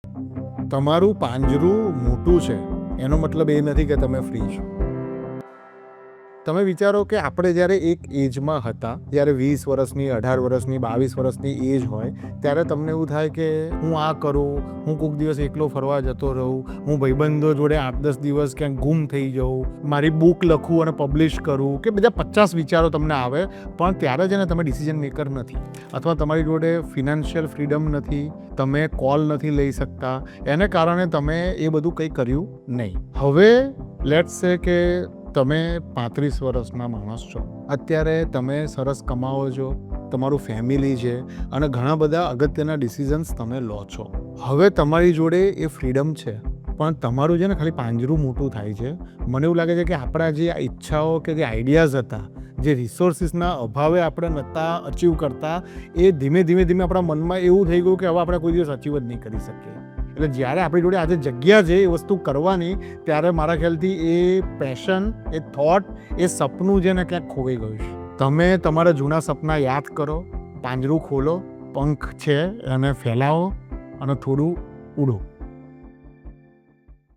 તમારું પાંજરું મોટું છે એનો મતલબ એ નથી કે તમે ફ્રી છો. તમે વિચારો કે આપણે જ્યારે એક એજમાં હતા, જ્યારે 20 વર્ષની, 18 વર્ષની, 22 વર્ષની એજ હોય, ત્યારે તમને એવું થાય કે હું આ કરું, હું કોઈક દિવસ એકલો ફરવા જતો રહું, હું ભાઈબંધો જોડે 8-10 દિવસ ક્યાંક ગુમ થઈ જાઉં, મારી બુક લખું અને પબ્લિશ કરું, કે બધા 50 વિચારો તમને આવે. પણ ત્યારે જ તમે ડિસિઝન મેકર નથી, અથવા તમારી જોડે ફિનાન્શિયલ ફ્રીડમ નથી, તમે કોલ નથી લઈ શકતા, એને કારણે તમે એ બધું કંઈ કર્યું નહીં. હવે લેટ્સ સે કે તમે 35 વર્ષના માણસ છો, અત્યારે તમે સરસ કમાવો છો, તમારું ફેમિલી છે અને ઘણા બધા અગત્યના ડિસિઝન્સ તમે લો છો. હવે તમારી જોડે એ ફ્રીડમ છે, પણ તમારું છે ને ખાલી પાંજરું મોટું થાય છે. મને એવું લાગે છે કે આપણા જે ઈચ્છાઓ કે જે આઈડિયાઝ હતા, જે રિસોર્સિસના અભાવે આપણે નહોતા અચીવ કરતા, એ ધીમે ધીમે આપણા મનમાં એવું થઈ ગયું કે હવે આપણે કોઈ દિવસ અચીવ જ નહીં કરી શકીએ. એટલે જ્યારે આપણી જોડે આજે જગ્યા છે એ વસ્તુ કરવાની, ત્યારે મારા ખ્યાલથી એ પેશન, એ થોટ, એ સપનું છે ને ક્યાંક ખોવાઈ ગયું છે. તમે તમારા જૂના સપના યાદ કરો, પાંજરું ખોલો, પંખ છે એને ફેલાવો અને થોડું ઉડો.